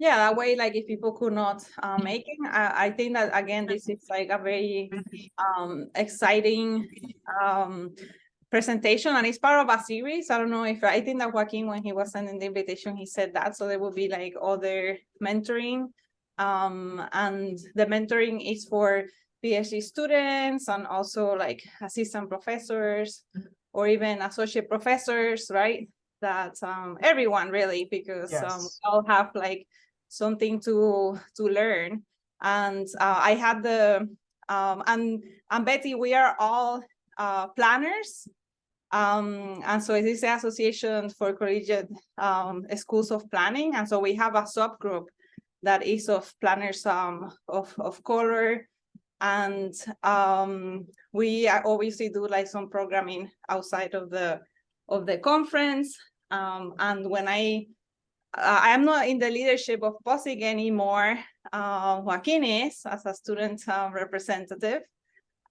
Yeah, that way, like if people could not make it, I think that again, this is like a very exciting presentation, and it's part of a series. I don't know if I think that Joaquin, when he was sending the invitation, he said that. So there will be like other mentoring, and the mentoring is for PhD students and also like assistant professors or even associate professors, right? That everyone really, because we all have like something to learn. And I had the and Betty, we are all planners. And so it is the Association for Collegiate Schools of Planning. And so we have a subgroup that is of planners of color. And we obviously do like some programming outside of the conference. And when I am not in the leadership of POSIG anymore, Joaquin is as a student representative.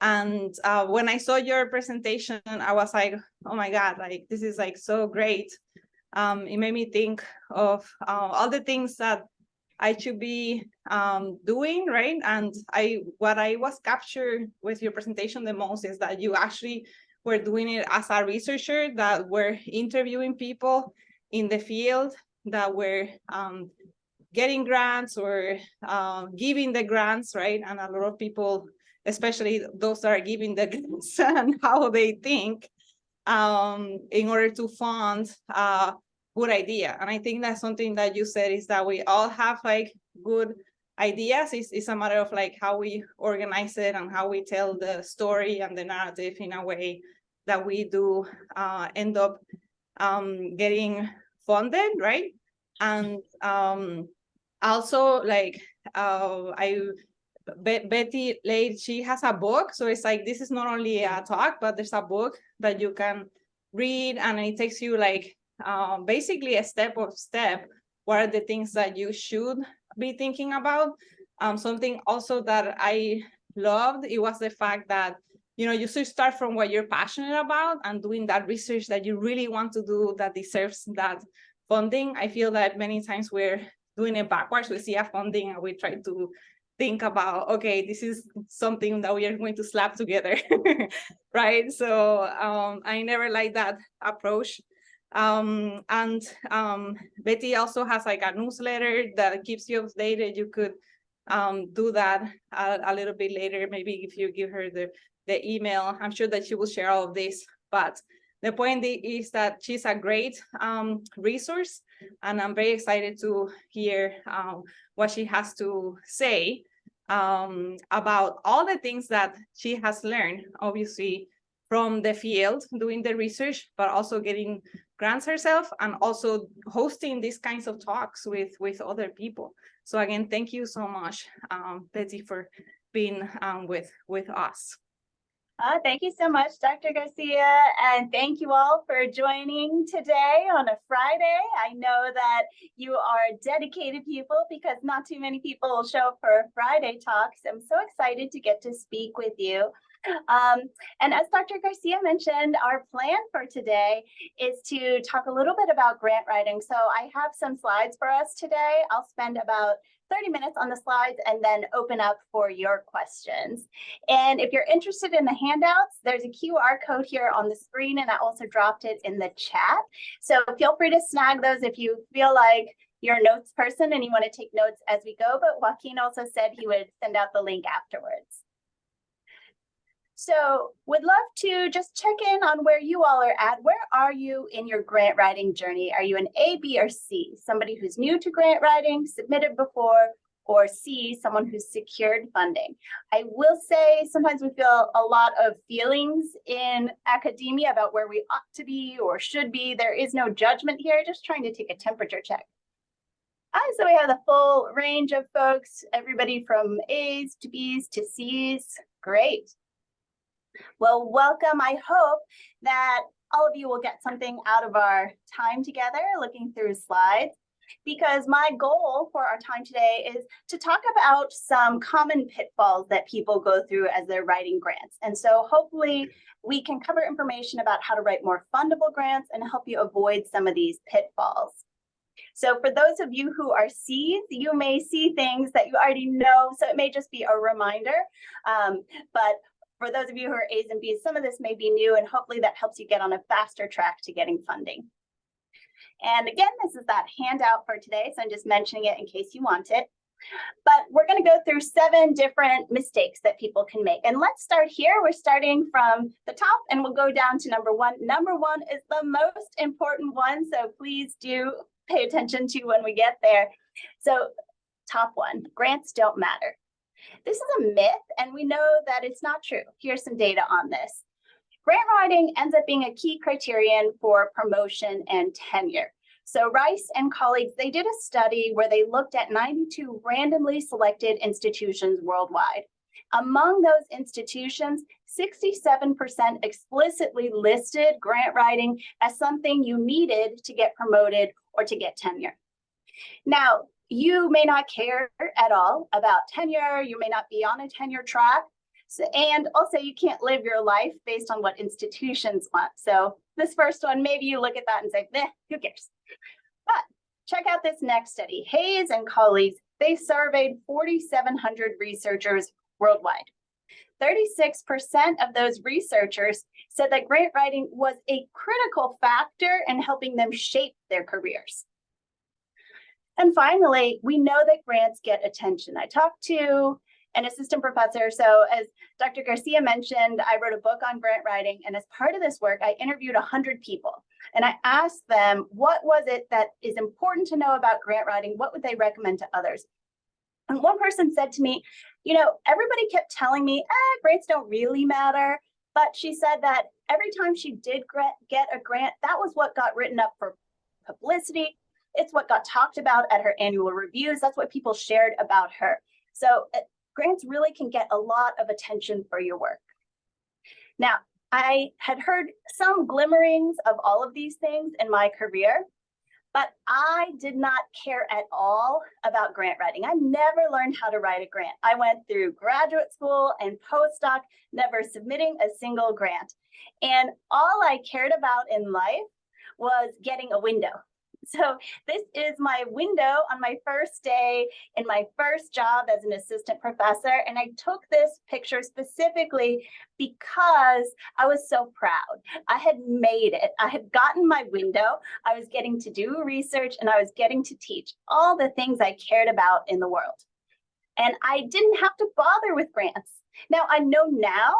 And when I saw your presentation, I was like, oh my God, like this is like so great. It made me think of all the things that I should be doing, right? And what I was captured with your presentation the most is that you actually were doing it as a researcher, that were interviewing people in the field that were getting grants or giving the grants, right? And a lot of people, especially those that are giving the grants, and how they think in order to fund a good idea. And I think that's something that you said, is that we all have like good ideas. It's a matter of like how we organize it and how we tell the story and the narrative in a way that we do end up getting funded, right? And also like Betty Lade, she has a book. So it's like, this is not only a talk, but there's a book that you can read, and it takes you like basically a step of step. What are the things that you should be thinking about? Something also that I loved, it was the fact that, you know, you should start from what you're passionate about and doing that research that you really want to do that deserves that funding. I feel that many times we're doing it backwards. We see a funding and we try to think about, okay, this is something that we are going to slap together, right? So I never liked that approach. And Betty also has like a newsletter that keeps you updated. You could do that a little bit later, maybe if you give her the email. I'm sure that she will share all of this, but the point is that she's a great resource, and I'm very excited to hear what she has to say about all the things that she has learned, obviously, from the field, doing the research, but also getting grants herself, and also hosting these kinds of talks with other people. So again, thank you so much, Betty, for being with us. Thank you so much, Dr. Garcia, and thank you all for joining today on a Friday. I know that you are dedicated people, because not too many people will show up for Friday talks. I'm so excited to get to speak with you. And as Dr. Garcia mentioned, our plan for today is to talk a little bit about grant writing. So I have some slides for us today. I'll spend about 30 minutes on the slides and then open up for your questions. And if you're interested in the handouts, there's a QR code here on the screen, and I also dropped it in the chat. So feel free to snag those if you feel like you're a notes person and you want to take notes as we go. But Joaquin also said he would send out the link afterwards. So would love to just check in on where you all are at. Where are you in your grant writing journey? Are you an A, B, or C? Somebody who's new to grant writing, submitted before, or C, someone who's secured funding? I will say sometimes we feel a lot of feelings in academia about where we ought to be or should be. There is no judgment here, just trying to take a temperature check. So we have the full range of folks, everybody from A's to B's to C's. Great. Well, welcome. I hope that all of you will get something out of our time together looking through slides, because my goal for our time today is to talk about some common pitfalls that people go through as they're writing grants. And so hopefully we can cover information about how to write more fundable grants and help you avoid some of these pitfalls. So for those of you who are C's, you may see things that you already know, so it may just be a reminder. But for those of you who are A's and B's, some of this may be new, and hopefully that helps you get on a faster track to getting funding. And again, this is that handout for today, so I'm just mentioning it in case you want it. But we're going to go through 7 different mistakes that people can make. And let's start here. We're starting from the top and we'll go down to number 1. Number 1 is the most important one, so please do pay attention to when we get there. So top 1, grants don't matter. This is a myth, and we know that it's not true. Here's some data on this. Grant writing ends up being a key criterion for promotion and tenure. So Rice and colleagues, they did a study where they looked at 92 randomly selected institutions worldwide. Among those institutions, 67% explicitly listed grant writing as something you needed to get promoted or to get tenure. Now, you may not care at all about tenure, you may not be on a tenure track, and also you can't live your life based on what institutions want. So this first one, maybe you look at that and say, who cares? But check out this next study. Hayes and colleagues, they surveyed 4,700 researchers worldwide. 36% of those researchers said that grant writing was a critical factor in helping them shape their careers. And finally, we know that grants get attention. I talked to an assistant professor. So as Dr. Garcia mentioned, I wrote a book on grant writing. And as part of this work, I interviewed 100 people. And I asked them, what was it that is important to know about grant writing? What would they recommend to others? And one person said to me, you know, everybody kept telling me, grants don't really matter. But she said that every time she did get a grant, that was what got written up for publicity. It's what got talked about at her annual reviews. That's what people shared about her. So grants really can get a lot of attention for your work. Now, I had heard some glimmerings of all of these things in my career, but I did not care at all about grant writing. I never learned how to write a grant. I went through graduate school and postdoc, never submitting a single grant. And all I cared about in life was getting a window. So this is my window on my first day in my first job as an assistant professor. And I took this picture specifically because I was so proud. I had made it. I had gotten my window. I was getting to do research and I was getting to teach all the things I cared about in the world. And I didn't have to bother with grants. Now, I know now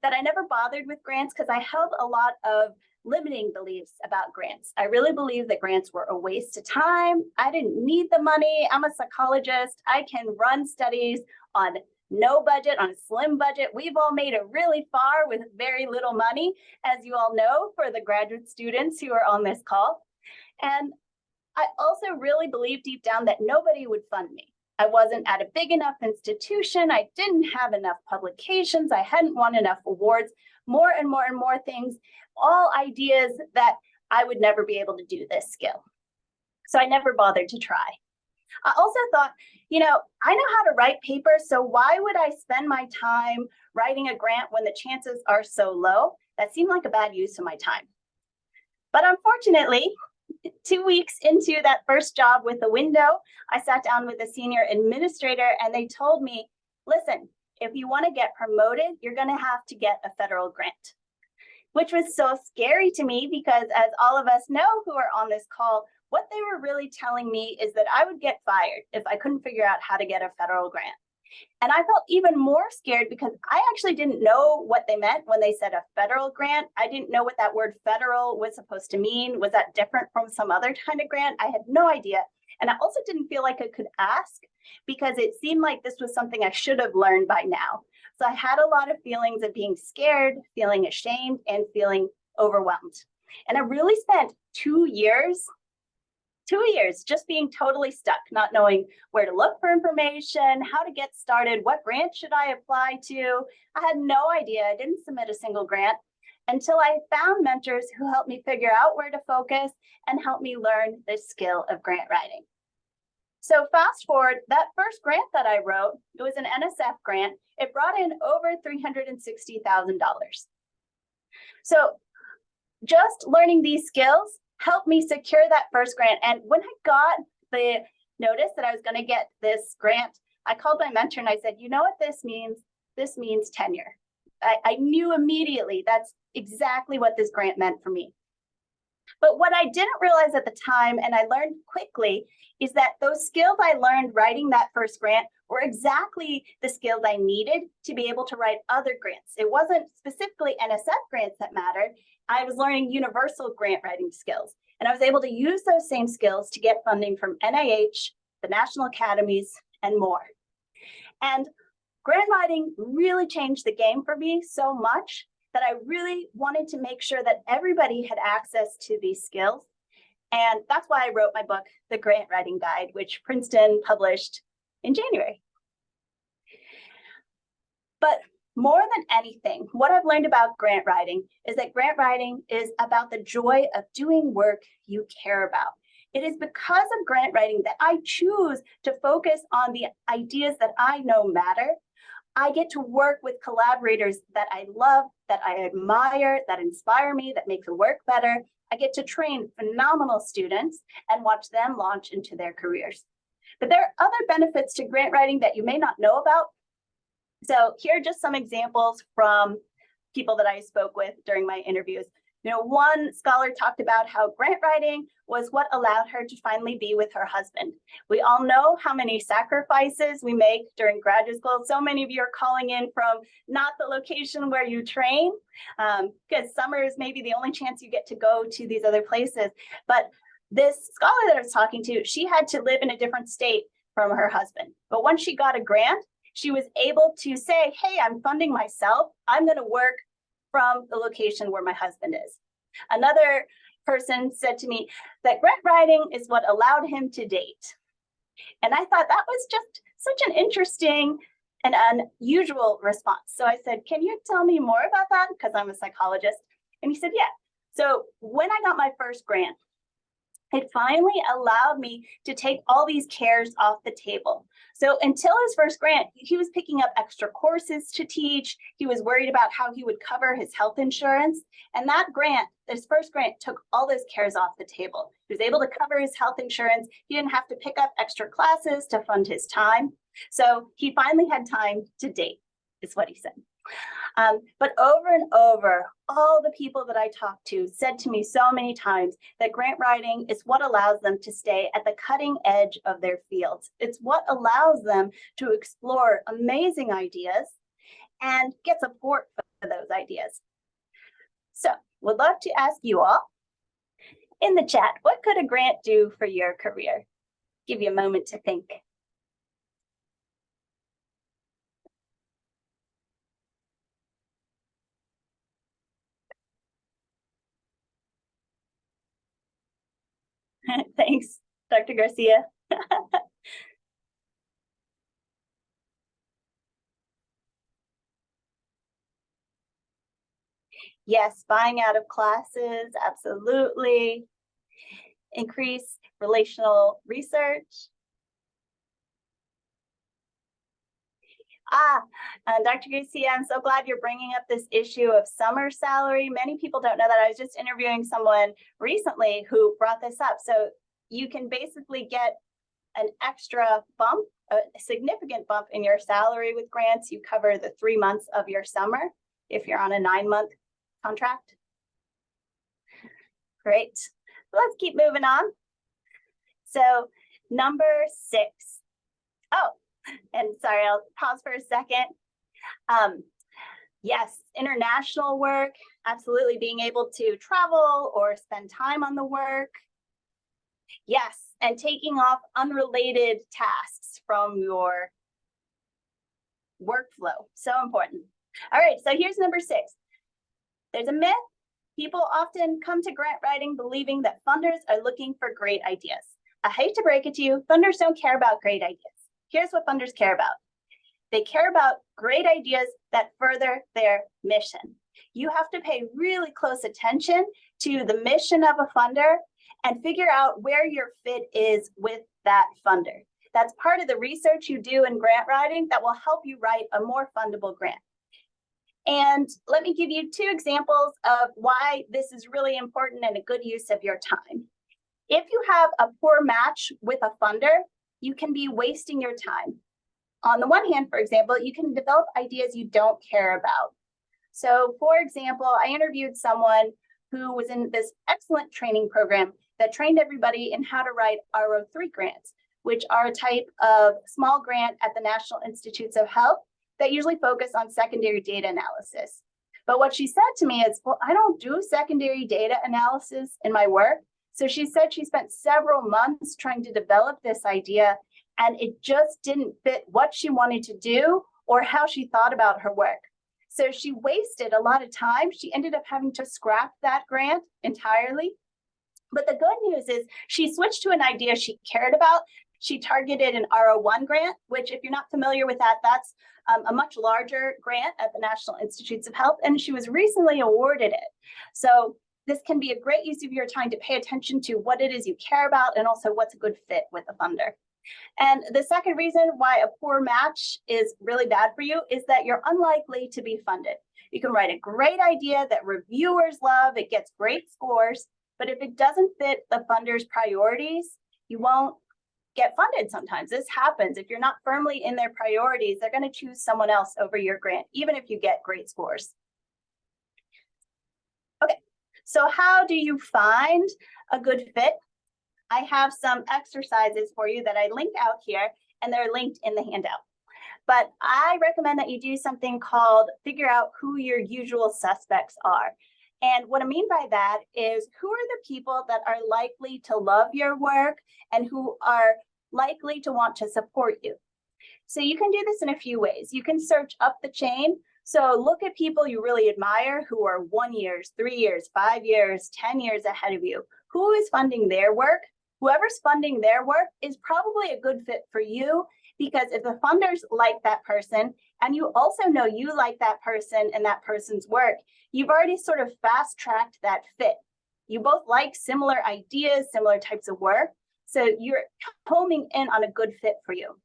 that I never bothered with grants because I held a lot of limiting beliefs about grants. I really believe that grants were a waste of time. I didn't need the money. I'm a psychologist. I can run studies on no budget, on a slim budget. We've all made it really far with very little money, as you all know, for the graduate students who are on this call. And I also really believe deep down that nobody would fund me. I wasn't at a big enough institution. I didn't have enough publications. I hadn't won enough awards, more and more and more things, all ideas that I would never be able to do this skill. So I never bothered to try. I also thought, you know, I know how to write papers, so why would I spend my time writing a grant when the chances are so low? That seemed like a bad use of my time. But unfortunately, 2 weeks into that first job with the window, I sat down with a senior administrator and they told me, listen, if you want to get promoted, you're going to have to get a federal grant, which was so scary to me because as all of us know who are on this call, what they were really telling me is that I would get fired if I couldn't figure out how to get a federal grant. And I felt even more scared because I actually didn't know what they meant when they said a federal grant. I didn't know what that word federal was supposed to mean. Was that different from some other kind of grant? I had no idea. And I also didn't feel like I could ask because it seemed like this was something I should have learned by now. So I had a lot of feelings of being scared, feeling ashamed, and feeling overwhelmed. And I really spent 2 years just being totally stuck, not knowing where to look for information, how to get started, what grant should I apply to. I had no idea. I didn't submit a single grant until I found mentors who helped me figure out where to focus and help me learn the skill of grant writing. So fast forward, that first grant that I wrote, it was an NSF grant. It brought in over $360,000. So just learning these skills helped me secure that first grant. And when I got the notice that I was going to get this grant, I called my mentor and I said, you know what this means? This means tenure. I knew immediately that's exactly what this grant meant for me. But what I didn't realize at the time, and I learned quickly, is that those skills I learned writing that first grant were exactly the skills I needed to be able to write other grants. It wasn't specifically NSF grants that mattered. I was learning universal grant writing skills. And I was able to use those same skills to get funding from NIH, the national academies, and more. And grant writing really changed the game for me so much that I really wanted to make sure that everybody had access to these skills. And that's why I wrote my book, The Grant Writing Guide, which Princeton published in January. But more than anything, what I've learned about grant writing is that grant writing is about the joy of doing work you care about. It is because of grant writing that I choose to focus on the ideas that I know matter. I get to work with collaborators that I love, that I admire, that inspire me, that make the work better. I get to train phenomenal students and watch them launch into their careers. But there are other benefits to grant writing that you may not know about. So here are just some examples from people that I spoke with during my interviews. One scholar talked about how grant writing was what allowed her to finally be with her husband. We all know how many sacrifices we make during graduate school. So many of you are calling in from not the location where you train, because summer is maybe the only chance you get to go to these other places. But this scholar that I was talking to, she had to live in a different state from her husband. But once she got a grant, she was able to say, hey, I'm funding myself. I'm going to work from the location where my husband is. Another person said to me that grant writing is what allowed him to date. And I thought that was just such an interesting and unusual response. So I said, can you tell me more about that? Because I'm a psychologist. And he said, yeah. So when I got my first grant, it finally allowed me to take all these cares off the table. So until his first grant, he was picking up extra courses to teach. He was worried about how he would cover his health insurance. And that grant, this first grant, took all those cares off the table. He was able to cover his health insurance. He didn't have to pick up extra classes to fund his time. So he finally had time to date, is what he said. But over and over, all the people that I talked to said to me so many times that grant writing is what allows them to stay at the cutting edge of their fields. It's what allows them to explore amazing ideas and get support for those ideas. So, would love to ask you all in the chat, what could a grant do for your career? Give you a moment to think. Thanks, Dr. Garcia. Yes, buying out of classes, absolutely. Increase relational research. Dr. Garcia, I'm so glad you're bringing up this issue of summer salary. Many people don't know that. I was just interviewing someone recently who brought this up. So you can basically get an extra bump, a significant bump in your salary with grants. You cover the 3 months of your summer if you're on a 9-month contract. Great. Let's keep moving on. So number 6. Oh, and sorry, I'll pause for a second. Yes, international work, absolutely being able to travel or spend time on the work. Yes, and taking off unrelated tasks from your workflow, so important. All right, so here's number 6. There's a myth. People often come to grant writing believing that funders are looking for great ideas. I hate to break it to you, funders don't care about great ideas. Here's what funders care about. They care about great ideas that further their mission. You have to pay really close attention to the mission of a funder and figure out where your fit is with that funder. That's part of the research you do in grant writing that will help you write a more fundable grant. And let me give you 2 examples of why this is really important and a good use of your time. If you have a poor match with a funder, you can be wasting your time. On the one hand, for example, you can develop ideas you don't care about. So for example, I interviewed someone who was in this excellent training program that trained everybody in how to write RO3 grants, which are a type of small grant at the National Institutes of Health that usually focus on secondary data analysis. But what she said to me is, well, I don't do secondary data analysis in my work. So she said she spent several months trying to develop this idea, and it just didn't fit what she wanted to do or how she thought about her work. So she wasted a lot of time. She ended up having to scrap that grant entirely. But the good news is she switched to an idea she cared about. She targeted an RO1 grant, which, if you're not familiar with that, that's a much larger grant at the National Institutes of Health, and she was recently awarded it. So this can be a great use of your time to pay attention to what it is you care about and also what's a good fit with a funder. And the second reason why a poor match is really bad for you is that you're unlikely to be funded. You can write a great idea that reviewers love, it gets great scores, but if it doesn't fit the funder's priorities, you won't get funded sometimes. This happens. If you're not firmly in their priorities, they're going to choose someone else over your grant, even if you get great scores. Okay, so how do you find a good fit? I have some exercises for you that I link out here, and they're linked in the handout. But I recommend that you do something called figure out who your usual suspects are. And what I mean by that is, who are the people that are likely to love your work and who are likely to want to support you? So you can do this in a few ways. You can search up the chain. So look at people you really admire who are 1 year, 3 years, 5 years, 10 years ahead of you. Who is funding their work? Whoever's funding their work is probably a good fit for you, because if the funders like that person and you also know you like that person and that person's work, you've already sort of fast-tracked that fit. You both like similar ideas, similar types of work, so you're homing in on a good fit for you.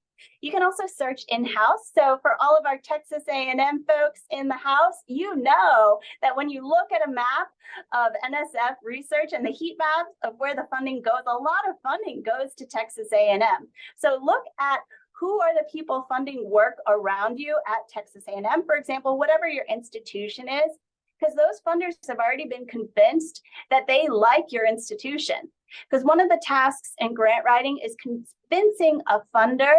You can also search in-house. So for all of our Texas A&M folks in the house, you know that when you look at a map of NSF research and the heat map of where the funding goes, a lot of funding goes to Texas A&M. So look at who are the people funding work around you at Texas A&M, for example, whatever your institution is, because those funders have already been convinced that they like your institution. Because one of the tasks in grant writing is convincing a funder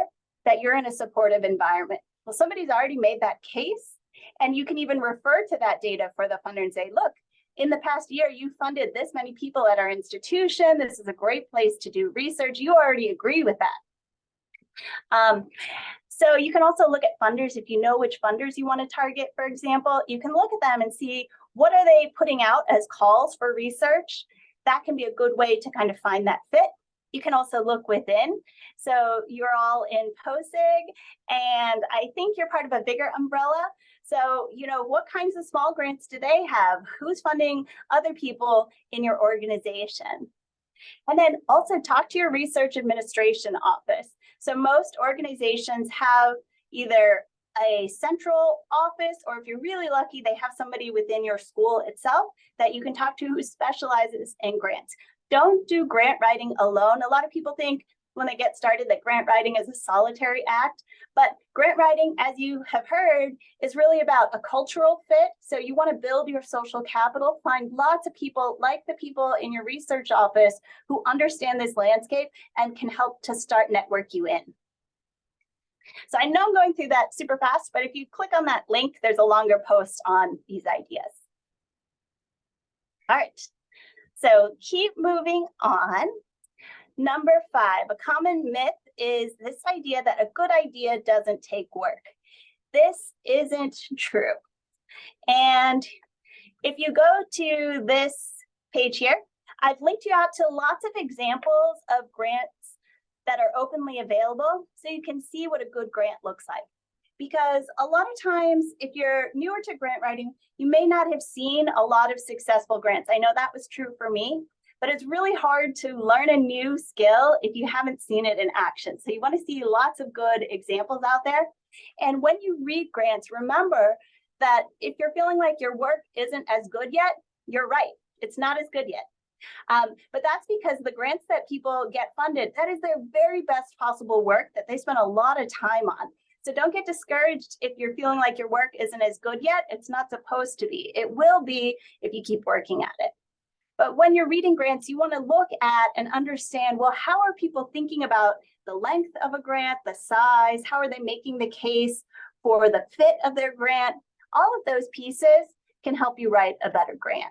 that you're in a supportive environment. Well, somebody's already made that case, and you can even refer to that data for the funder and say, look, in the past year, you funded this many people at our institution. This is a great place to do research. You already agree with that. So you can also look at funders. If you know which funders you want to target, for example, you can look at them and see what are they putting out as calls for research. That can be a good way to kind of find that fit. You can also look within. So you're all in POSIG, and I think you're part of a bigger umbrella. So, you know, what kinds of small grants do they have? Who's funding other people in your organization? And then also talk to your research administration office. So most organizations have either a central office, or if you're really lucky, they have somebody within your school itself that you can talk to who specializes in grants. Don't do grant writing alone. A lot of people think when they get started that grant writing is a solitary act, but grant writing, as you have heard, is really about a cultural fit. So you want to build your social capital, find lots of people like the people in your research office who understand this landscape and can help to start network you in. So I know I'm going through that super fast, but if you click on that link, there's a longer post on these ideas. All right, so keep moving on. Number 5, a common myth is this idea that a good idea doesn't take work. This isn't true. And if you go to this page here, I've linked you out to lots of examples of grants that are openly available, so you can see what a good grant looks like. Because a lot of times, if you're newer to grant writing, you may not have seen a lot of successful grants. I know that was true for me, but it's really hard to learn a new skill if you haven't seen it in action. So you want to see lots of good examples out there. And when you read grants, remember that if you're feeling like your work isn't as good yet, you're right. It's not as good yet. But that's because the grants that people get funded, that is their very best possible work that they spend a lot of time on. So don't get discouraged if you're feeling like your work isn't as good yet. It's not supposed to be. It will be if you keep working at it. But when you're reading grants, you want to look at and understand, well, how are people thinking about the length of a grant, the size, how are they making the case for the fit of their grant? All of those pieces can help you write a better grant.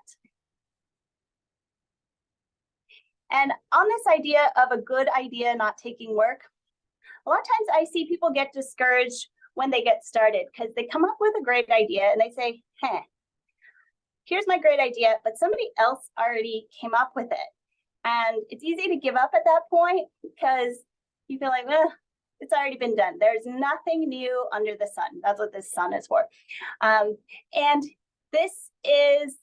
And on this idea of a good idea not taking work, a lot of times I see people get discouraged when they get started because they come up with a great idea and they say, hey, here's my great idea, but somebody else already came up with it. And it's easy to give up at that point because you feel like, it's already been done. There's nothing new under the sun. That's what this sun is for. And this is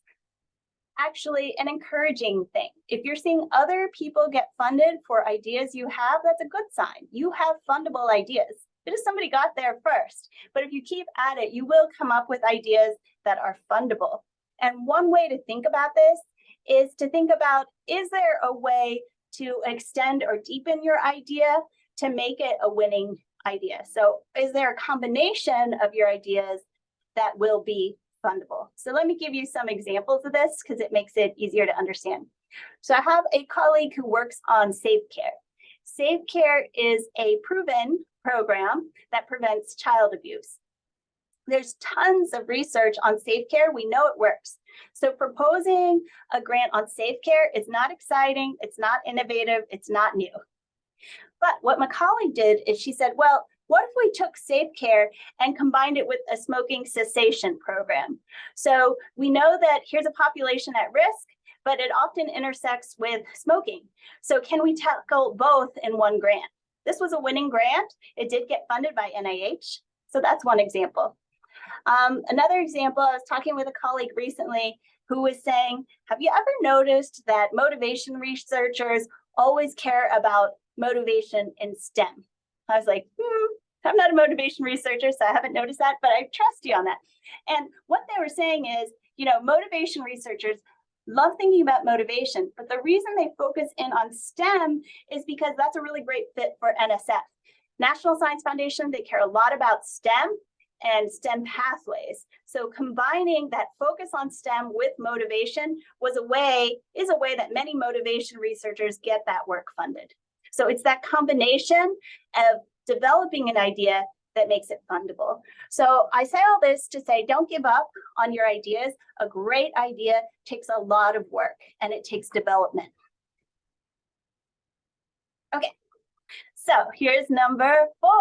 actually an encouraging thing. If you're seeing other people get funded for ideas you have, that's a good sign. You have fundable ideas. It is somebody got there first. But if you keep at it, you will come up with ideas that are fundable. And one way to think about this is to think about, is there a way to extend or deepen your idea to make it a winning idea? So is there a combination of your ideas that will be fundable? So let me give you some examples of this because it makes it easier to understand. So I have a colleague who works on Safe Care. Safe Care is a proven program that prevents child abuse. There's tons of research on Safe Care. We know it works. So proposing a grant on Safe Care is not exciting, it's not innovative, it's not new. But what my colleague did is she said, well, what if we took Safe Care and combined it with a smoking cessation program? So we know that here's a population at risk, but it often intersects with smoking. So can we tackle both in one grant? This was a winning grant. It did get funded by NIH. So that's one example. Another example, I was talking with a colleague recently who was saying, have you ever noticed that motivation researchers always care about motivation in STEM? I was like, I'm not a motivation researcher, so I haven't noticed that, but I trust you on that. And what they were saying is, motivation researchers love thinking about motivation, but the reason they focus in on STEM is because that's a really great fit for NSF. National Science Foundation, they care a lot about STEM and STEM pathways. So combining that focus on STEM with motivation is a way that many motivation researchers get that work funded. So it's that combination of developing an idea that makes it fundable. So I say all this to say, don't give up on your ideas. A great idea takes a lot of work and it takes development. Okay, so here's number 4.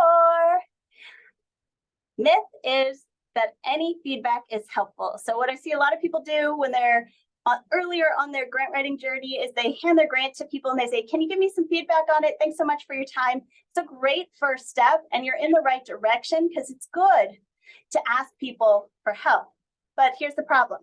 Myth is that any feedback is helpful. So what I see a lot of people do when they're earlier on their grant writing journey is they hand their grant to people and they say, can you give me some feedback on it? Thanks so much for your time. It's a great first step and you're in the right direction because it's good to ask people for help. But here's the problem.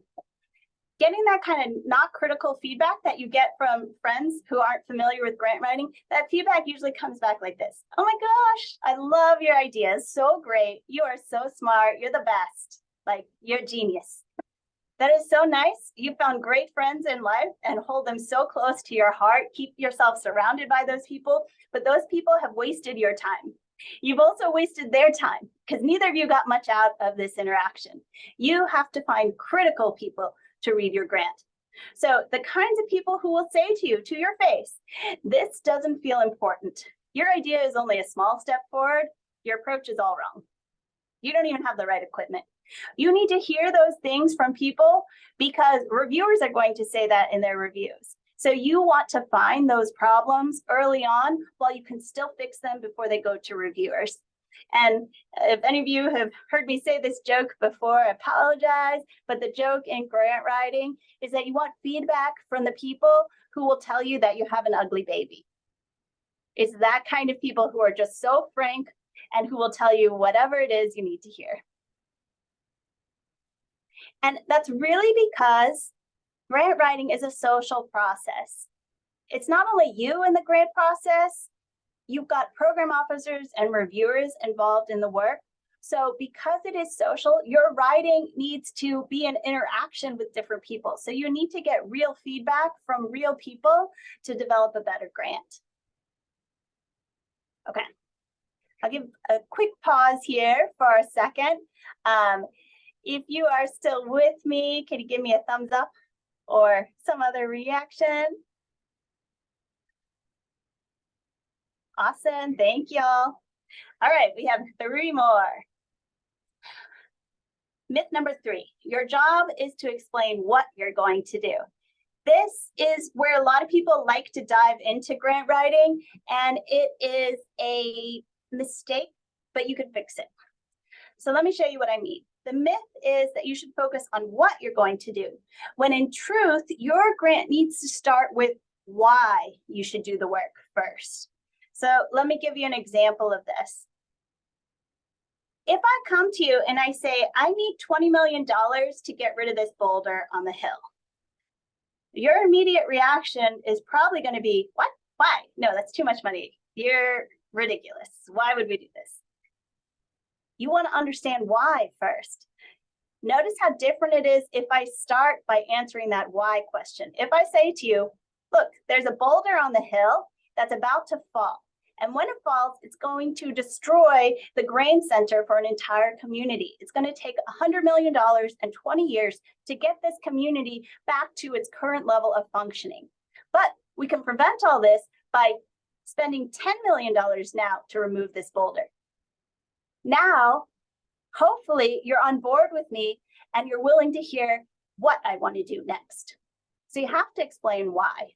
Getting that kind of not critical feedback that you get from friends who aren't familiar with grant writing, that feedback usually comes back like this. Oh my gosh, I love your ideas. So great. You are so smart. You're the best. Like, you're a genius. That is so nice. You found great friends in life and hold them so close to your heart. Keep yourself surrounded by those people, but those people have wasted your time. You've also wasted their time because neither of you got much out of this interaction. You have to find critical people to read your grant. So the kinds of people who will say to you, to your face, this doesn't feel important. Your idea is only a small step forward. Your approach is all wrong. You don't even have the right equipment. You need to hear those things from people because reviewers are going to say that in their reviews. So you want to find those problems early on while you can still fix them before they go to reviewers. And if any of you have heard me say this joke before, I apologize, but the joke in grant writing is that you want feedback from the people who will tell you that you have an ugly baby. It's that kind of people who are just so frank and who will tell you whatever it is you need to hear. And that's really because grant writing is a social process. It's not only you in the grant process, you've got program officers and reviewers involved in the work, So because it is social, your writing needs to be an interaction with different people. So you need to get real feedback from real people to develop a better grant. Okay, I'll give a quick pause here for a second. If you are still with me, can you give me a thumbs up or some other reaction? Awesome, thank y'all. All right, we have 3 more. Myth number 3, your job is to explain what you're going to do. This is where a lot of people like to dive into grant writing, and it is a mistake, but you can fix it. So let me show you what I mean. The myth is that you should focus on what you're going to do, when in truth, your grant needs to start with why you should do the work first. So let me give you an example of this. If I come to you and I say, I need $20 million to get rid of this boulder on the hill, your immediate reaction is probably going to be, what? Why? No, that's too much money. You're ridiculous. Why would we do this? You want to understand why first. Notice how different it is if I start by answering that why question. If I say to you, look, there's a boulder on the hill that's about to fall. And when it falls, it's going to destroy the grain center for an entire community. It's going to take $100 million and 20 years to get this community back to its current level of functioning. But we can prevent all this by spending $10 million now to remove this boulder. Now, hopefully you're on board with me and you're willing to hear what I want to do next. So you have to explain why.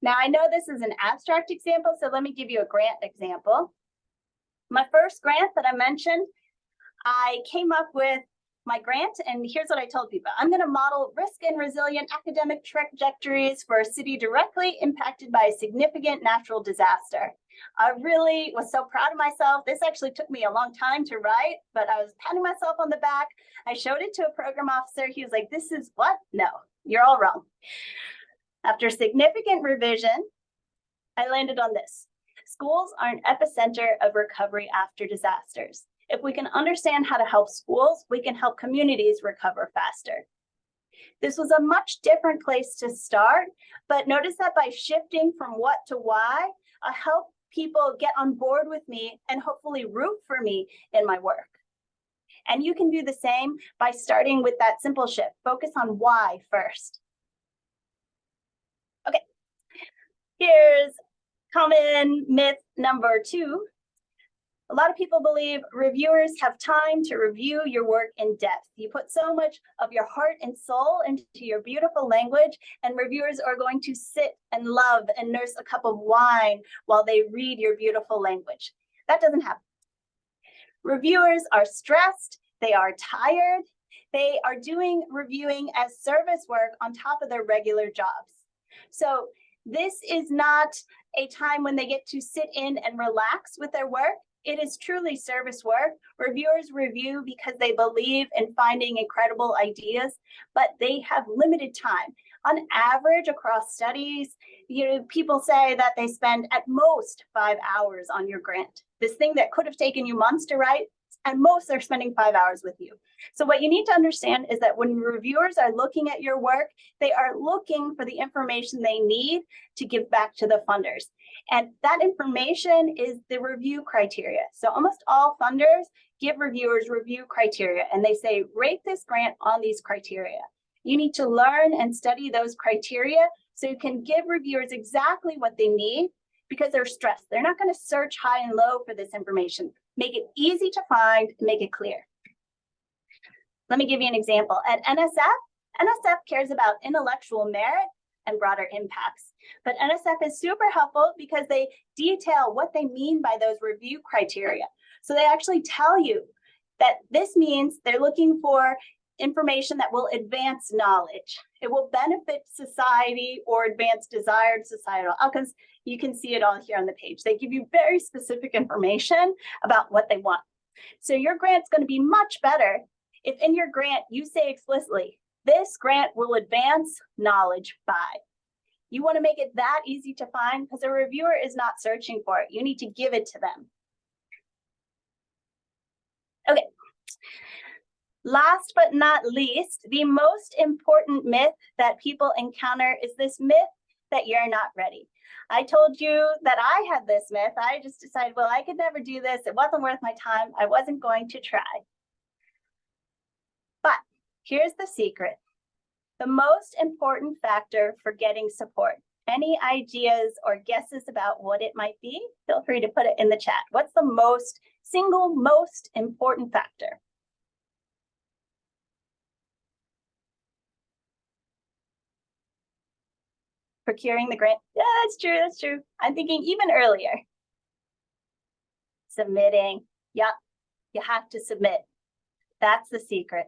Now, I know this is an abstract example, so let me give you a grant example. My first grant that I mentioned, I came up with my grant, and here's what I told people. I'm going to model risk and resilient academic trajectories for a city directly impacted by a significant natural disaster. I really was so proud of myself. This actually took me a long time to write, but I was patting myself on the back. I showed it to a program officer. He was like, this is what? No, you're all wrong. After significant revision, I landed on this. Schools are an epicenter of recovery after disasters. If we can understand how to help schools, we can help communities recover faster. This was a much different place to start, but notice that by shifting from what to why, I help people get on board with me and hopefully root for me in my work. And you can do the same by starting with that simple shift. Focus on why first. Okay, here's common myth number 2. A lot of people believe reviewers have time to review your work in depth. You put so much of your heart and soul into your beautiful language, and reviewers are going to sit and love and nurse a cup of wine while they read your beautiful language. That doesn't happen. Reviewers are stressed, they are tired, they are doing reviewing as service work on top of their regular jobs. So this is not a time when they get to sit in and relax with their work. It is truly service work. Reviewers review because they believe in finding incredible ideas, but they have limited time. On average, across studies, people say that they spend at most 5 hours on your grant. This thing that could have taken you months to write, and most are spending 5 hours with you. So what you need to understand is that when reviewers are looking at your work, they are looking for the information they need to give back to the funders. And that information is the review criteria. So almost all funders give reviewers review criteria, and they say, rate this grant on these criteria. You need to learn and study those criteria so you can give reviewers exactly what they need, because they're stressed. They're not going to search high and low for this information. Make it easy to find, make it clear. Let me give you an example. At NSF cares about intellectual merit and broader impacts. But NSF is super helpful because they detail what they mean by those review criteria. So they actually tell you that this means they're looking for information that will advance knowledge. It will benefit society or advance desired societal outcomes. You can see it all here on the page. They give you very specific information about what they want. So your grant's going to be much better if in your grant you say explicitly, this grant will advance knowledge by. You want to make it that easy to find because a reviewer is not searching for it. You need to give it to them. Okay. Last but not least, the most important myth that people encounter is this myth that you're not ready. I told you that I had this myth. I just decided, well, I could never do this. It wasn't worth my time. I wasn't going to try. But here's the secret. The most important factor for getting support. Any ideas or guesses about what it might be? Feel free to put it in the chat. What's the single most important factor? Procuring the grant. Yeah, that's true. That's true. I'm thinking even earlier. Submitting. Yeah, you have to submit. That's the secret.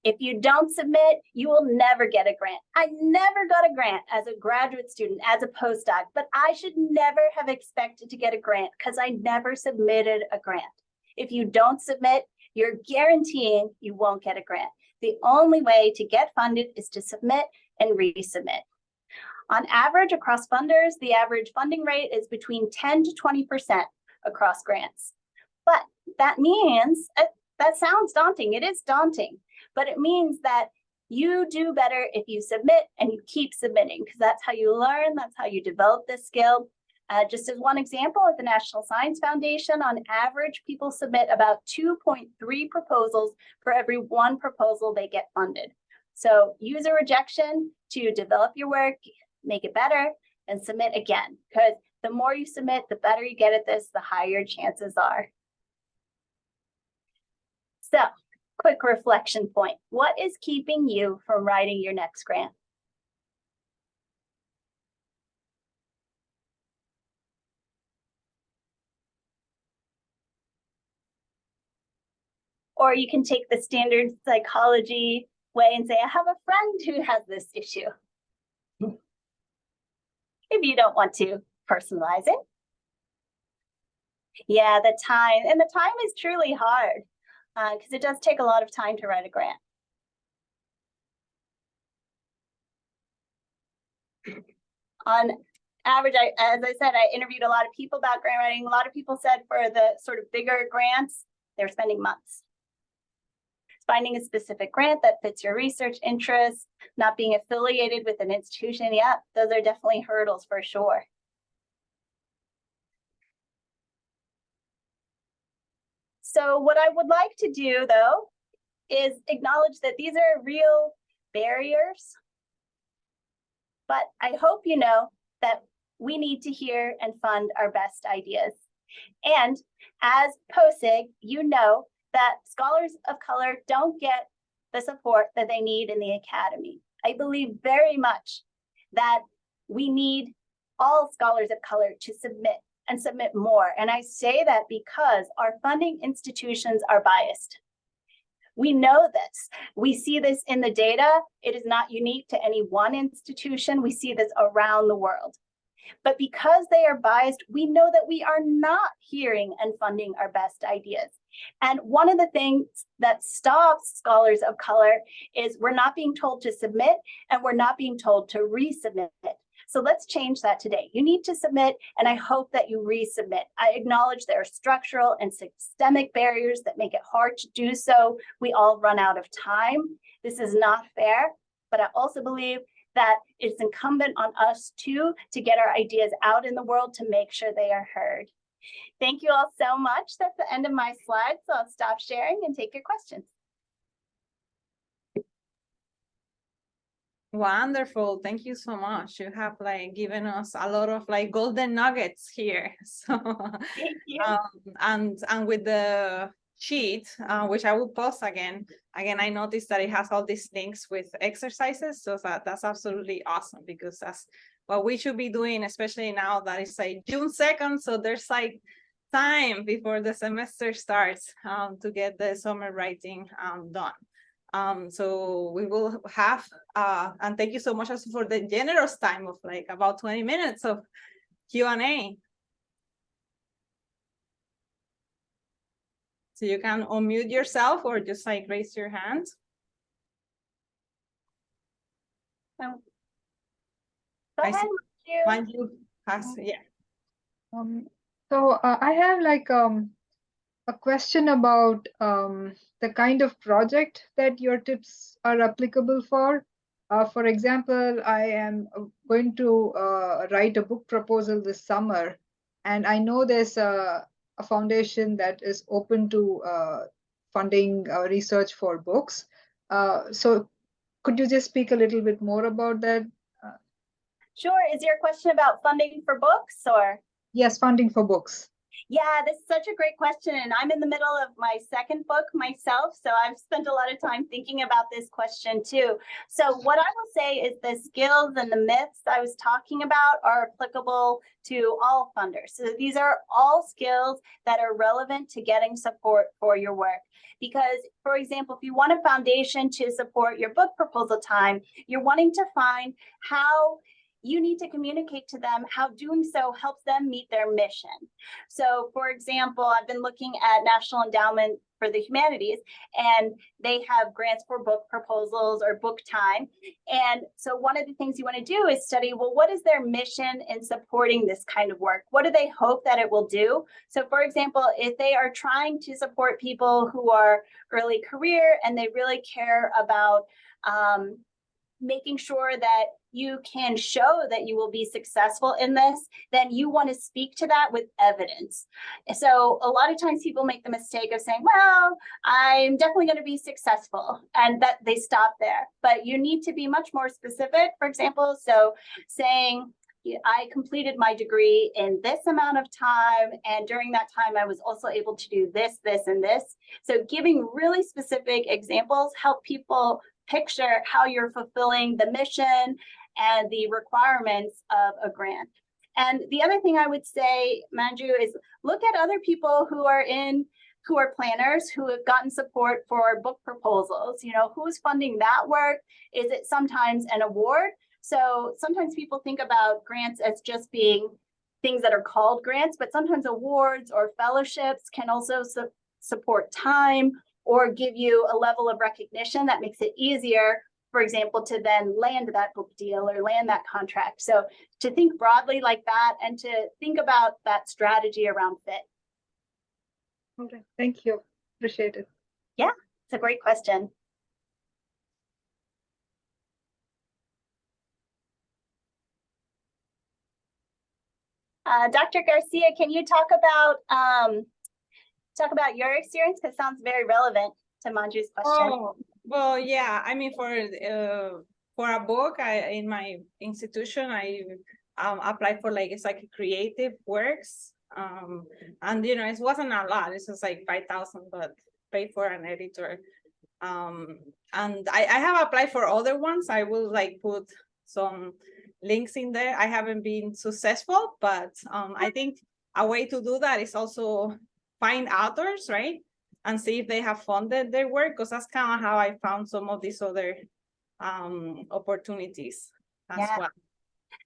If you don't submit, you will never get a grant. I never got a grant as a graduate student, as a postdoc, but I should never have expected to get a grant because I never submitted a grant. If you don't submit, you're guaranteeing you won't get a grant. The only way to get funded is to submit and resubmit. On average, across funders, the average funding rate is between 10 to 20% across grants. But that means, that sounds daunting. It is daunting, but it means that you do better if you submit and you keep submitting, because that's how you learn, that's how you develop this skill. Just as one example, at the National Science Foundation, on average, people submit about 2.3 proposals for every one proposal they get funded. So use a rejection to develop your work, make it better, and submit again, because the more you submit, the better you get at this, the higher your chances are. So, quick reflection point. What is keeping you from writing your next grant? Or you can take the standard psychology way and say, I have a friend who has this issue. If you don't want to personalize it. Yeah, the time is truly hard because it does take a lot of time to write a grant. On average, as I said, I interviewed a lot of people about grant writing. A lot of people said for the sort of bigger grants, they're spending months. Finding a specific grant that fits your research interests, not being affiliated with an institution, yeah, those are definitely hurdles for sure. So what I would like to do, though, is acknowledge that these are real barriers. But I hope you know that we need to hear and fund our best ideas. And as POSIG, you know that scholars of color don't get the support that they need in the academy. I believe very much that we need all scholars of color to submit and submit more. And I say that because our funding institutions are biased. We know this. We see this in the data. It is not unique to any one institution. We see this around the world. But because they are biased, we know that we are not hearing and funding our best ideas. And one of the things that stops scholars of color is we're not being told to submit and we're not being told to resubmit. So let's change that today. You need to submit, and I hope that you resubmit. I acknowledge there are structural and systemic barriers that make it hard to do so. We all run out of time. This is not fair, but I also believe that it's incumbent on us too to get our ideas out in the world to make sure they are heard. Thank you all so much. That's the end of my slides, so I'll stop sharing and take your questions. Wonderful. Thank you so much. You have given us a lot of golden nuggets here. So Thank you. And with the sheet, which I will post again, I noticed that it has all these links with exercises. So that's absolutely awesome, because that's what we should be doing, especially now that it's June 2nd. So there's time before the semester starts to get the summer writing done. So we will have, and thank you so much also for the generous time of about 20 minutes of Q&A. So you can unmute yourself or just raise your hand. Go ahead, Manju has, yeah. So I have a question about the kind of project that your tips are applicable for. For example, I am going to write a book proposal this summer, and I know there's a foundation that is open to funding research for books. So could you just speak a little bit more about that? Sure. Is your question about funding for books or? Yes, funding for books. Yeah, this is such a great question. And I'm in the middle of my second book myself. So I've spent a lot of time thinking about this question too. So what I will say is the skills and the myths I was talking about are applicable to all funders. So these are all skills that are relevant to getting support for your work. Because, for example, if you want a foundation to support your book proposal time, you're wanting to find how you need to communicate to them how doing so helps them meet their mission. So, for example, I've been looking at National Endowment for the Humanities, and they have grants for book proposals or book time. And so one of the things you want to do is study, well, what is their mission in supporting this kind of work? What do they hope that it will do? So, for example, if they are trying to support people who are early career and they really care about making sure that you can show that you will be successful in this, then you want to speak to that with evidence. So a lot of times people make the mistake of saying, well, I'm definitely going to be successful, and that they stop there. But you need to be much more specific, for example. So saying, I completed my degree in this amount of time, and during that time, I was also able to do this, this, and this. So giving really specific examples help people picture how you're fulfilling the mission and the requirements of a grant. And the other thing I would say, Manju, is look at other people who are planners who have gotten support for book proposals. You know, who's funding that work? Is it sometimes an award? So sometimes people think about grants as just being things that are called grants, but sometimes awards or fellowships can also support time or give you a level of recognition that makes it easier, for example, to then land that book deal or land that contract. So to think broadly like that and to think about that strategy around fit. Okay, thank you. Appreciate it. Yeah, it's a great question. Dr. Garcia, can you talk about your experience? Because it sounds very relevant to Manju's question. Oh, well, yeah. I mean, for a book, in my institution, I applied for it's like creative works. And you know, it wasn't a lot. It's just like 5,000, but paid for an editor. And I have applied for other ones. I will put some links in there. I haven't been successful, but I think a way to do that is also find authors, right? And see if they have funded their work, because that's kind of how I found some of these other opportunities as well.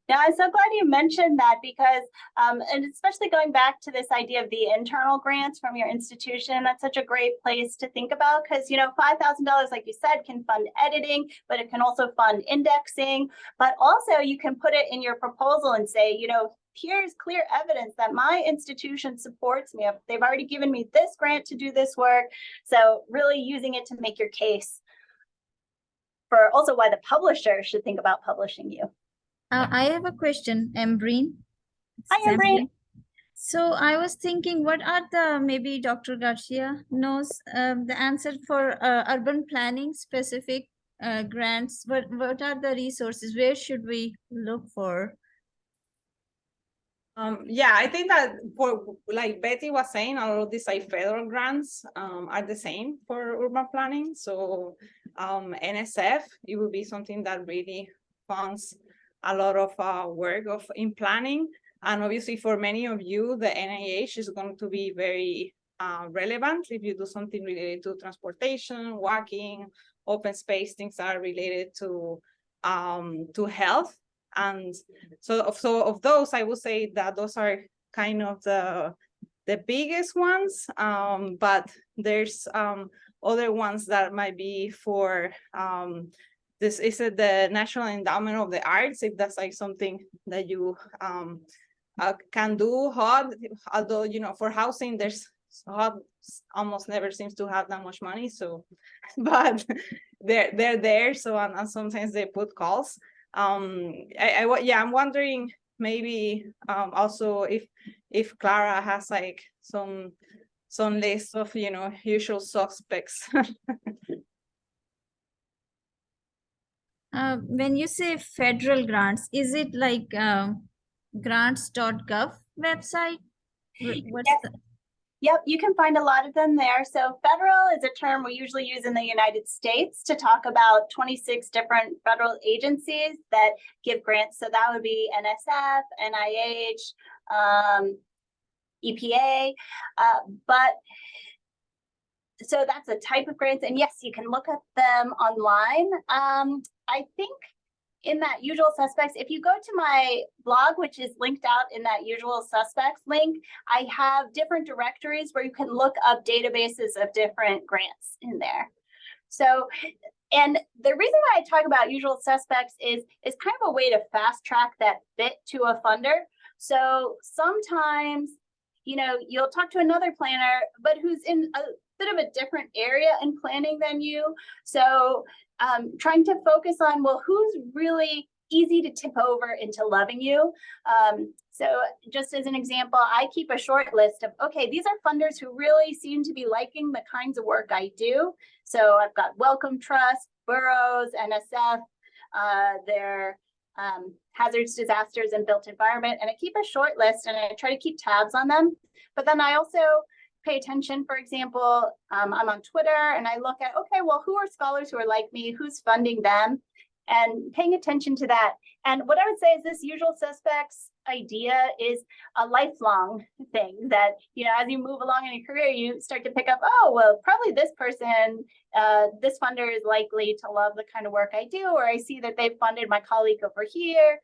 Now, I'm so glad you mentioned that because, and especially going back to this idea of the internal grants from your institution, that's such a great place to think about because, you know, $5,000, like you said, can fund editing, but it can also fund indexing. But also you can put it in your proposal and say, you know, here's clear evidence that my institution supports me. They've already given me this grant to do this work. So really using it to make your case for also why the publisher should think about publishing you. I have a question, Embreen. Hi, Embreen. So I was thinking, what are the, maybe Dr. Garcia knows the answer for urban planning specific grants? What are the resources? Where should we look for? Yeah, I think that for like Betty was saying, all of these federal grants are the same for urban planning. So NSF, it will be something that really funds a lot of work in planning. And obviously for many of you, the NIH is going to be very relevant if you do something related to transportation, walking, open space, things that are related to health. And so of those, I would say that those are kind of the biggest ones, but there's other ones that might be for this is the National Endowment of the Arts, if that's something that you can do. Although, you know, for housing, there's almost never seems to have that much money. So, but they're there. So and sometimes they put calls. Yeah, I'm wondering maybe also if Clara has like some list of usual suspects. When you say federal grants, is it like grants.gov website? What's Yes. the? Yep, you can find a lot of them there. So federal is a term we usually use in the United States to talk about 26 different federal agencies that give grants. So that would be NSF, NIH, EPA, but so that's a type of grants. And yes, you can look at them online. I think in that usual suspects, if you go to my blog, which is linked out in that usual suspects link, I have different directories where you can look up databases of different grants in there. So, and the reason why I talk about usual suspects is kind of a way to fast track that fit to a funder. So sometimes, you'll talk to another planner, but who's in a bit of a different area in planning than you. So trying to focus on, well, who's really easy to tip over into loving you. So just as an example, I keep a short list of, okay, these are funders who really seem to be liking the kinds of work I do. So I've got Wellcome Trust, Burroughs, NSF, their hazards, disasters, and built environment. And I keep a short list and I try to keep tabs on them. But then I also pay attention, for example, I'm on Twitter and I look at, okay, well, who are scholars who are like me, who's funding them, and paying attention to that. And what I would say is this usual suspects idea is a lifelong thing that, as you move along in your career, you start to pick up, oh, well, probably this person, this funder is likely to love the kind of work I do, or I see that they've funded my colleague over here.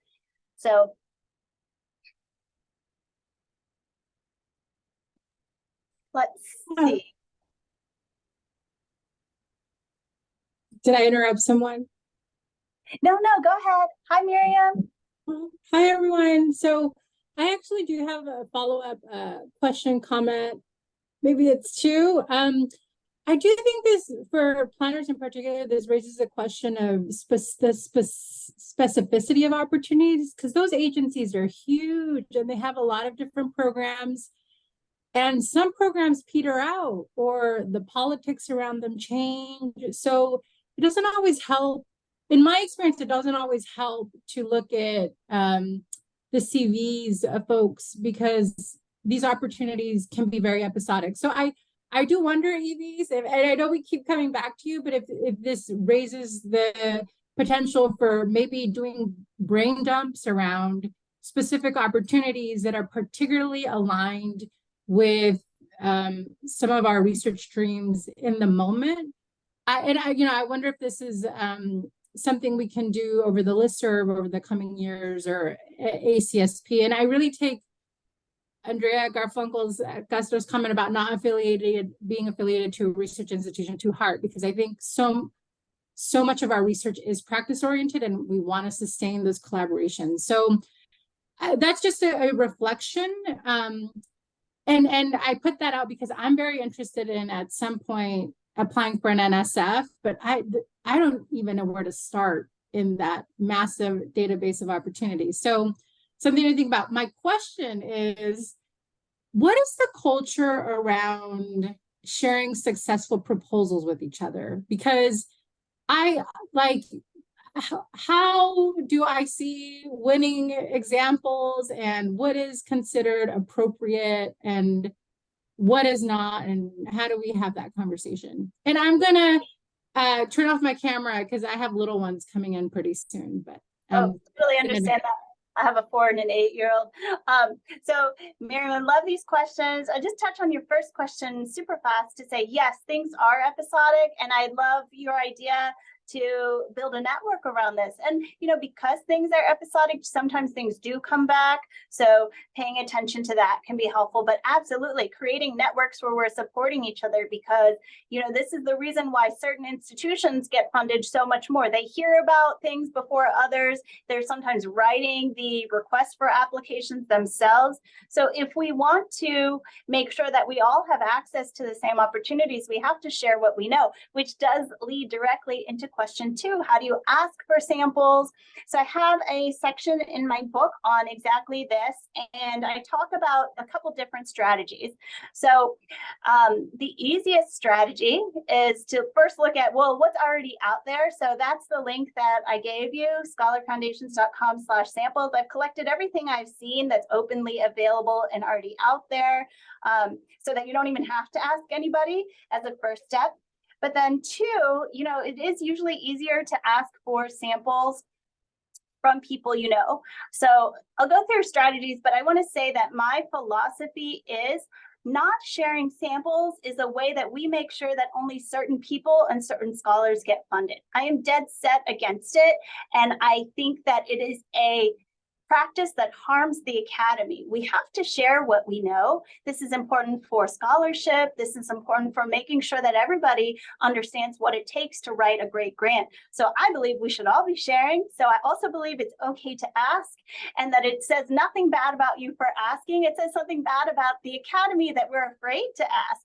So let's see. Did I interrupt someone? No, go ahead. Hi, Miriam. Hi, everyone. So I actually do have a follow-up question, comment. Maybe it's two. I do think this, for planners in particular, this raises a question of the specificity of opportunities, because those agencies are huge and they have a lot of different programs. And some programs peter out or the politics around them change. So it doesn't always help. In my experience, it doesn't always help to look at the CVs of folks, because these opportunities can be very episodic. So I do wonder, Evie, and I know we keep coming back to you, but if this raises the potential for maybe doing brain dumps around specific opportunities that are particularly aligned with some of our research streams in the moment. I wonder if this is something we can do over the listserv over the coming years, or ACSP. And I really take Andrea Gastro's comment about not being affiliated to a research institution to heart, because I think so much of our research is practice oriented and we want to sustain those collaborations. So that's just a reflection. And I put that out because I'm very interested in, at some point, applying for an NSF, but I don't even know where to start in that massive database of opportunities. So something to think about. My question is, what is the culture around sharing successful proposals with each other? Because how do I see winning examples, and what is considered appropriate and what is not, and how do we have that conversation? And I'm gonna turn off my camera because I have little ones coming in pretty soon. But totally understand that. I have a 4 and an 8-year-old. So Miriam, I love these questions. I just touch on your first question super fast to say, yes, things are episodic. And I love your idea to build a network around this. And, because things are episodic, sometimes things do come back. So paying attention to that can be helpful, but absolutely creating networks where we're supporting each other, because, this is the reason why certain institutions get funded so much more. They hear about things before others. They're sometimes writing the request for applications themselves. So if we want to make sure that we all have access to the same opportunities, we have to share what we know, which does lead directly into question 2. How do you ask for samples? So I have a section in my book on exactly this, and I talk about a couple different strategies. So the easiest strategy is to first look at, well, what's already out there. So that's the link that I gave you, scholarfoundations.com/samples. I've collected everything I've seen that's openly available and already out there, so that you don't even have to ask anybody as a first step. But then 2, it is usually easier to ask for samples from people you know. So I'll go through strategies, but I want to say that my philosophy is not sharing samples is a way that we make sure that only certain people and certain scholars get funded. I am dead set against it, and I think that it is a practice that harms the academy. We have to share what we know. This is important for scholarship. This is important for making sure that everybody understands what it takes to write a great grant. So I believe we should all be sharing. So I also believe it's okay to ask, and that it says nothing bad about you for asking. It says something bad about the academy that we're afraid to ask.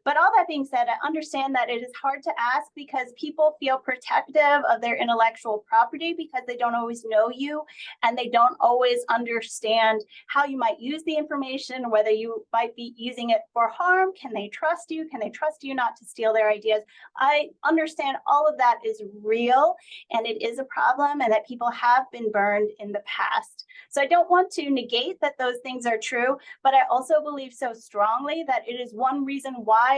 But all that being said, I understand that it is hard to ask because people feel protective of their intellectual property because they don't always know you, and they don't always understand how you might use the information, whether you might be using it for harm. Can they trust you? Can they trust you not to steal their ideas? I understand all of that is real, and it is a problem, and that people have been burned in the past. So I don't want to negate that those things are true, but I also believe so strongly that it is one reason why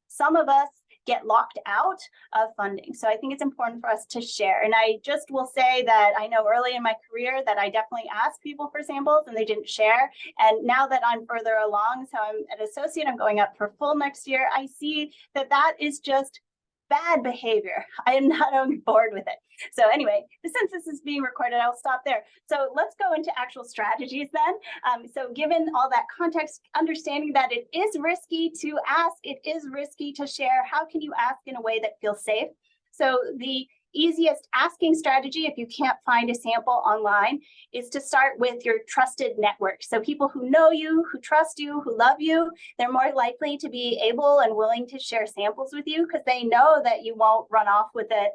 some of us get locked out of funding. So I think it's important for us to share. And I just will say that I know early in my career that I definitely asked people for samples and they didn't share. And now that I'm further along, so I'm an associate, I'm going up for full next year, I see that that is just bad behavior. I am not on board with it. So anyway, since this is being recorded, I'll stop there. So let's go into actual strategies then. So given all that context, understanding that it is risky to ask, it is risky to share, how can you ask in a way that feels safe? So the easiest asking strategy, if you can't find a sample online, is to start with your trusted network. So people who know you, who trust you, who love you, they're more likely to be able and willing to share samples with you because they know that you won't run off with it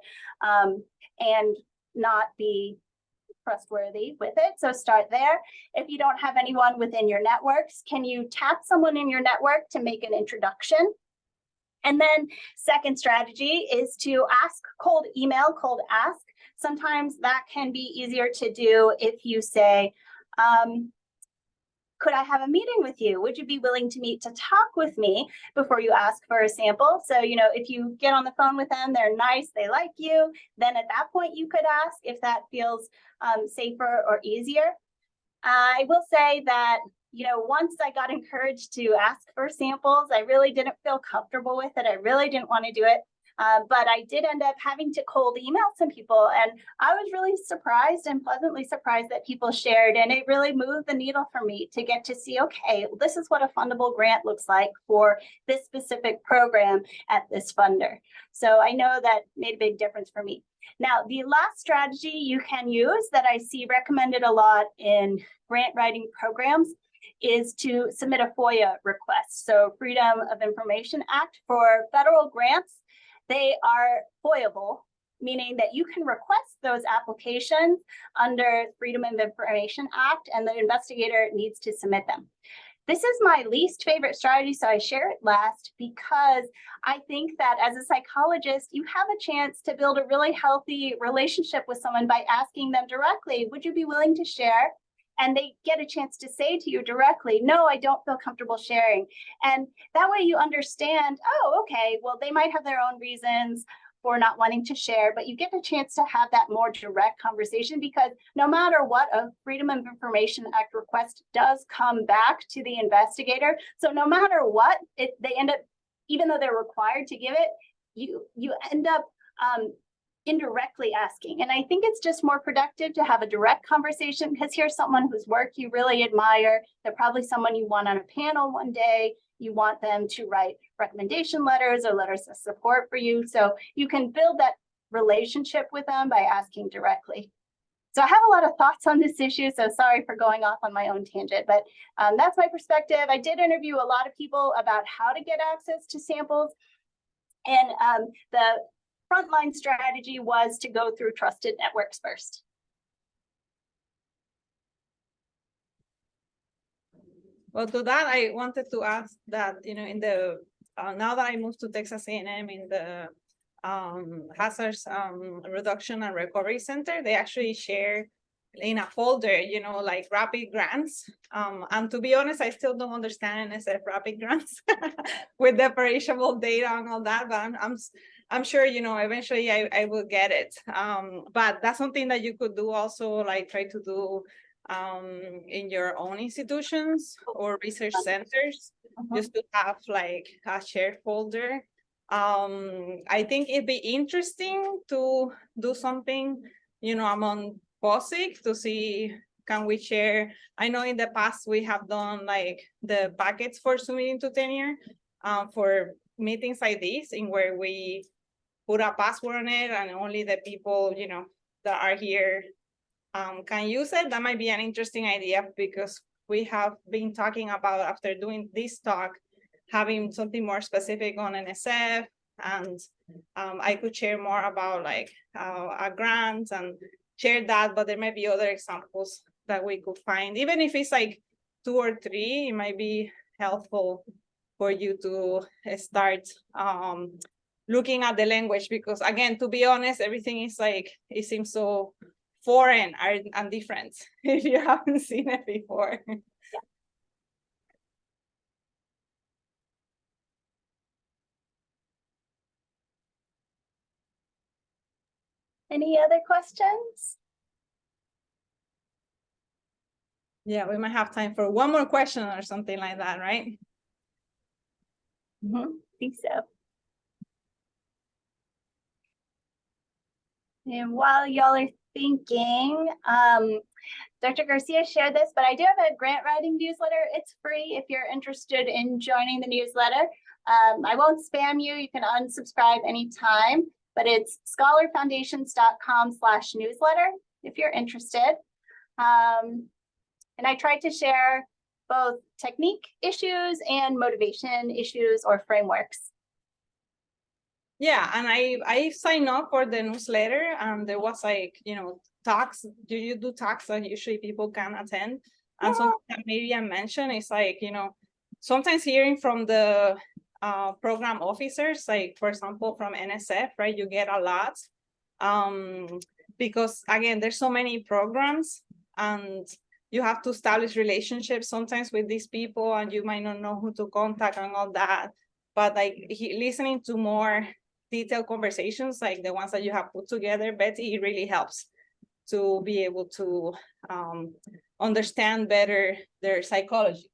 and not be trustworthy with it. So start there. If you don't have anyone within your networks, can you tap someone in your network to make an introduction? And then second strategy is to ask, cold email, cold ask. Sometimes that can be easier to do if you say, could I have a meeting with you? Would you be willing to meet to talk with me before you ask for a sample? So, if you get on the phone with them, they're nice, they like you, then at that point you could ask if that feels safer or easier. I will say that once I got encouraged to ask for samples, I really didn't feel comfortable with it. I really didn't want to do it. But I did end up having to cold email some people, and I was really surprised and pleasantly surprised that people shared, and it really moved the needle for me to get to see, okay, this is what a fundable grant looks like for this specific program at this funder. So I know that made a big difference for me. Now, the last strategy you can use that I see recommended a lot in grant writing programs is to submit a FOIA request. So Freedom of Information Act for federal grants, they are FOIAble, meaning that you can request those applications under Freedom of Information Act, and the investigator needs to submit them. This is my least favorite strategy, so I share it last because I think that as a psychologist, you have a chance to build a really healthy relationship with someone by asking them directly, would you be willing to share? And they get a chance to say to you directly, no, I don't feel comfortable sharing. And that way you understand, oh, okay, well, they might have their own reasons for not wanting to share, but you get a chance to have that more direct conversation because no matter what, a Freedom of Information Act request does come back to the investigator. So no matter what, they end up, even though they're required to give it, you end up indirectly asking. And I think it's just more productive to have a direct conversation, because here's someone whose work you really admire. They're probably someone you want on a panel one day. You want them to write recommendation letters or letters of support for you. So you can build that relationship with them by asking directly. So I have a lot of thoughts on this issue, so sorry for going off on my own tangent, but that's my perspective. I did interview a lot of people about how to get access to samples, and the frontline strategy was to go through trusted networks first. Well, to that, I wanted to ask that, you know, in the, now that I moved to Texas A&M in the Hazards Reduction and Recovery Center, they actually share in a folder, you know, like rapid grants. And to be honest, I still don't understand NSF rapid grants with the perishable data and all that, but I'm sure, you know, eventually I will get it. But that's something that you could do also, like try to do in your own institutions or research centers, just to have like a shared folder. I think it'd be interesting to do something, you know, among POSIC to see, can we share? I know in the past we have done like the packets for submitting to tenure for meetings like this, in where we put a password on it and only the people, you know, that are here can use it. That might be an interesting idea, because we have been talking about, after doing this talk, having something more specific on NSF, and I could share more about like a grant and share that, but there might be other examples that we could find. Even if it's like 2 or 3, it might be helpful for you to start looking at the language, because again, to be honest, everything is like, it seems so foreign and different if you haven't seen it before. Any other questions? Yeah, we might have time for one more question or something like that, right? I think so. And while y'all are thinking, Dr. Garcia shared this, but I do have a grant writing newsletter. It's free if you're interested in joining the newsletter. I won't spam you. You can unsubscribe anytime, but it's scholarfoundations.com/newsletter if you're interested. And I try to share both technique issues and motivation issues or frameworks. Yeah, and I signed up for the newsletter, and there was like, you know, talks. Do you do talks that usually people can attend? And something that Miriam mentioned is like, you know, sometimes hearing from the program officers, like for example from NSF, right? You get a lot, because again, there's so many programs, and you have to establish relationships sometimes with these people, and you might not know who to contact and all that. But like listening to more detailed conversations like the ones that you have put together, Betty, it really helps to be able to understand better their psychology.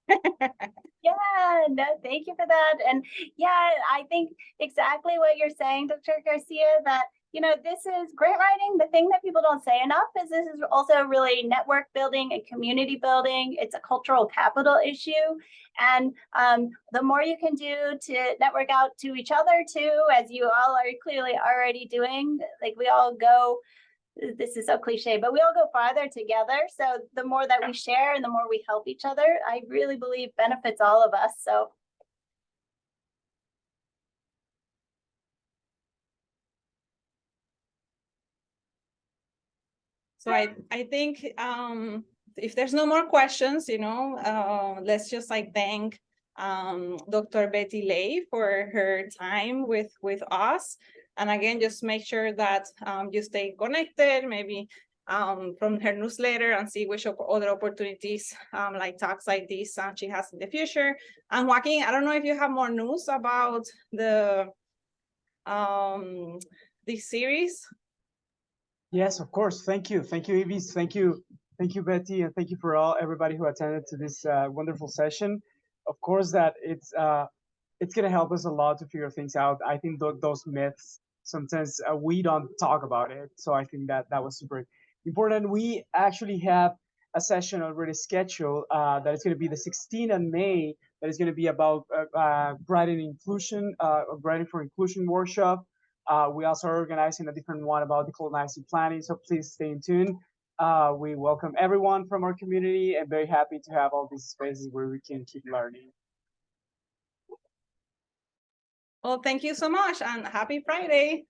Yeah, no, thank you for that. And yeah, I think exactly what you're saying, Dr. Garcia, that, you know, this is grant writing. The thing that people don't say enough is this is also really network building and community building. It's a cultural capital issue. And the more you can do to network out to each other too, as you all are clearly already doing, like we all go, this is so cliche, but we all go farther together. So the more that we share and the more we help each other, I really believe benefits all of us. So I think if there's no more questions, you know, let's just like thank Dr. Betty Lay for her time with us. And again, just make sure that you stay connected, maybe from her newsletter, and see which other opportunities like talks like this she has in the future. And Joaquin, I don't know if you have more news about the this series. Yes, of course. Thank you, Ivis. Thank you, Betty, and thank you for everybody who attended to this wonderful session. Of course, that it's going to help us a lot to figure things out. I think those myths sometimes we don't talk about it. So I think that that was super important. We actually have a session already scheduled that is going to be the 16th of May. That is going to be about writing inclusion, writing for inclusion workshop. We also are organizing a different one about decolonizing planning. So please stay in tune. We welcome everyone from our community and very happy to have all these spaces where we can keep learning. Well, thank you so much and happy Friday.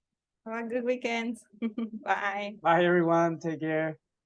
Have a good weekend. Bye. Bye, everyone. Take care.